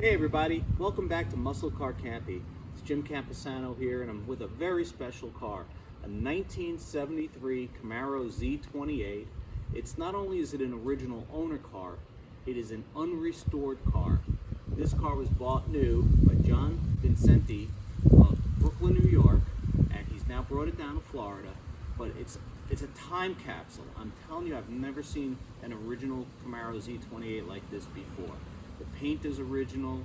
Hey everybody, welcome back to Car Campy. It's Jim Camposano here, and I'm with a very special car, a 1973 Camaro Z28. It's not only is it an original owner car, it is an unrestored car. This car was bought new by John Vicente of Brooklyn, New York, and he's now brought it down to Florida. But it's a time capsule. I'm telling you, I've never seen an original Camaro Z28 like this before. The paint is original.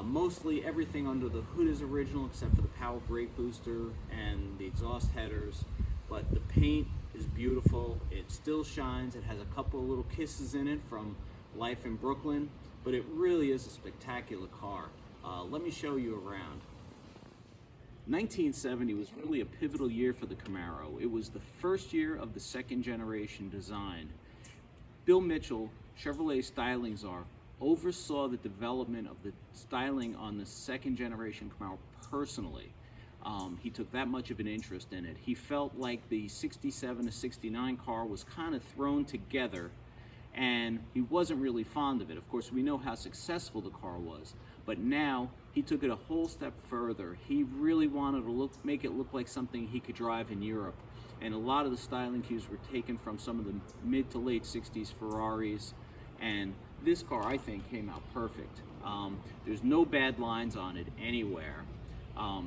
Mostly everything under the hood is original except for the power brake booster and the exhaust headers. But the paint is beautiful. It still shines. It has a couple of little kisses in it from life in Brooklyn. But it really is a spectacular car. Let me show you around. 1970 was really a pivotal year for the Camaro. It was the first year of the second generation design. Bill Mitchell, Chevrolet styling czar, oversaw the development of the styling on the second generation Camaro personally. He took that much of an interest in it. He felt like the 67 to 69 car was kind of thrown together and he wasn't really fond of it. Of course, we know how successful the car was, but now he took it a whole step further. He really wanted to make it look like something he could drive in Europe. And a lot of the styling cues were taken from some of the mid to late 60s Ferraris, and this car, I think, came out perfect. There's no bad lines on it anywhere.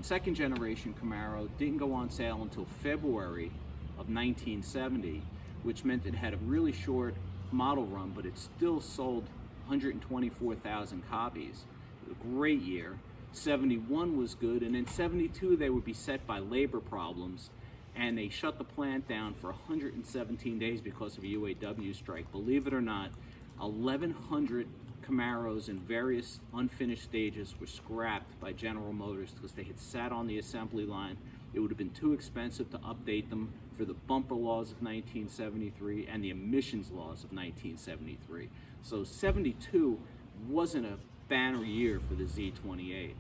Second generation Camaro didn't go on sale until February of 1970, which meant it had a really short model run, but it still sold 124,000 copies. A great year. 71 was good, and in 72 they would be set by labor problems, and they shut the plant down for 117 days because of a UAW strike. Believe it or not, 1,100 Camaros in various unfinished stages were scrapped by General Motors because they had sat on the assembly line. It would have been too expensive to update them for the bumper laws of 1973 and the emissions laws of 1973. So 72 wasn't a banner year for the Z28.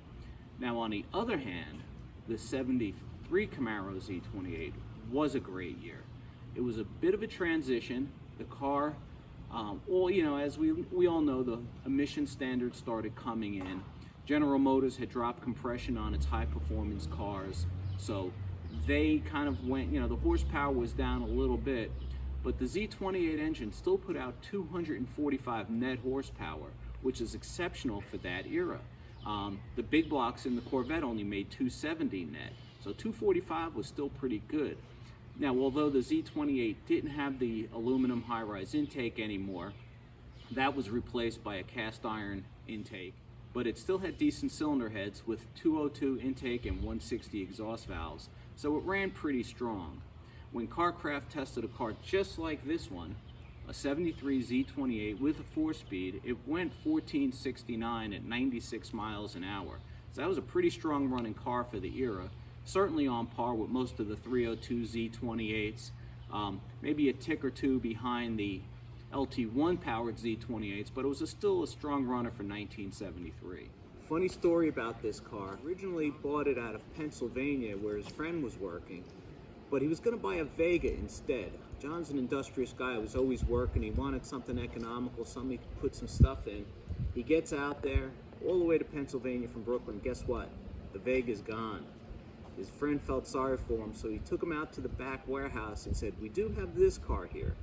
Now on the other hand, the 73 Camaro Z28 was a great year. It was a bit of a transition. The car, as we all know, the emission standards started coming in. General Motors had dropped compression on its high performance cars, so they kind of went, the horsepower was down a little bit, but the Z28 engine still put out 245 net horsepower, which is exceptional for that era. The big blocks in the Corvette only made 270 net, so 245 was still pretty good. Now, although the Z28 didn't have the aluminum high-rise intake anymore, that was replaced by a cast iron intake, but it still had decent cylinder heads with 202 intake and 160 exhaust valves, so it ran pretty strong. When CarCraft tested a car just like this one, a 73 Z28 with a 4-speed, it went 1469 at 96 miles an hour. So that was a pretty strong running car for the era, certainly on par with most of the 302 Z28s, maybe a tick or two behind the LT1 powered Z28s, but it was still a strong runner for 1973. Funny story about this car. Originally bought it out of Pennsylvania where his friend was working, but he was going to buy a Vega instead. John's an industrious guy, was always working. He wanted something economical, something he could put some stuff in. He gets out there all the way to Pennsylvania from Brooklyn. Guess what? The Vega's gone. His friend felt sorry for him, so he took him out to the back warehouse and said, "We do have this car here."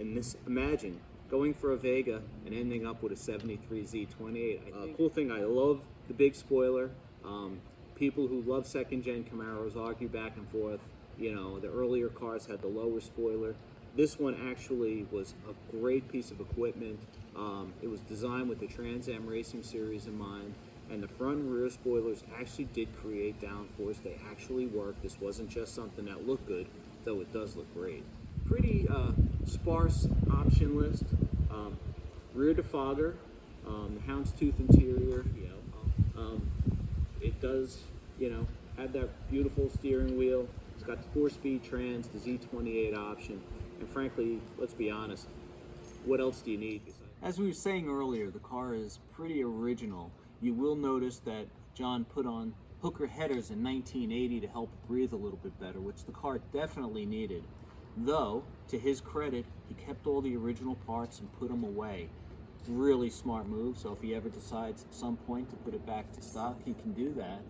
And imagine going for a Vega and ending up with a 73 Z28. Cool thing, I love the big spoiler. People who love second-gen Camaros argue back and forth. The earlier cars had the lower spoiler. This one actually was a great piece of equipment. It was designed with the Trans Am Racing Series in mind. And the front and rear spoilers actually did create downforce. They actually worked. This wasn't just something that looked good, though it does look great. Pretty sparse option list. Rear defogger, the houndstooth interior. It does, have that beautiful steering wheel. It's got the 4-speed trans, the Z28 option, and frankly, let's be honest, what else do you need? As we were saying earlier, the car is pretty original. You will notice that John put on hooker headers in 1980 to help breathe a little bit better, which the car definitely needed. Though, to his credit, he kept all the original parts and put them away. really smart move. So if he ever decides at some point to put it back to stock, he can do that.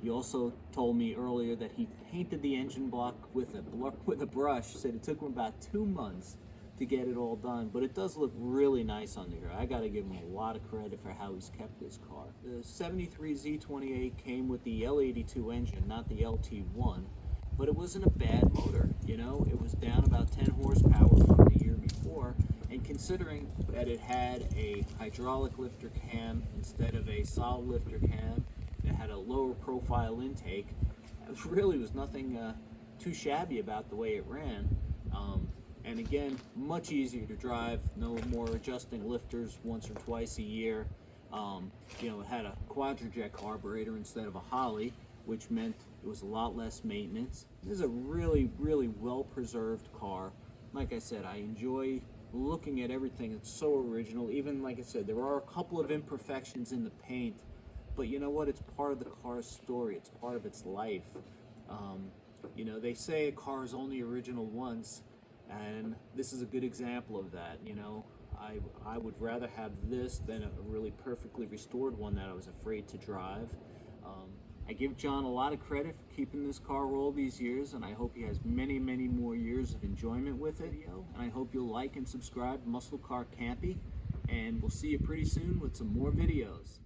He also told me earlier that he painted the engine block with a brush. Said it took him about 2 months to get it all done, but it does look really nice under here. I got to give him a lot of credit for how he's kept this car. The 73 Z28 came with the L82 engine, not the LT1, but it wasn't a bad motor. You know, it was down about 10 horsepower from the year before, and considering that it had a hydraulic lifter cam instead of a solid lifter cam, it had a lower profile intake, it really was nothing too shabby about the way it ran. And again, much easier to drive, no more adjusting lifters once or twice a year. You know, it had a quadrajet carburetor instead of a Holly, which meant it was a lot less maintenance. This is a really, really well-preserved car. Like I said, I enjoy looking at everything. It's so original. Even, like I said, there are a couple of imperfections in the paint, but you know what? It's part of the car's story. It's part of its life. You know, they say a car is only original once, and this is a good example of that. You know, I would rather have this than a really perfectly restored one that I was afraid to drive. I give John a lot of credit for keeping this car all these years, and I hope he has many, many more years of enjoyment with it. And I hope you'll like and subscribe to Muscle Car Campy, and we'll see you pretty soon with some more videos.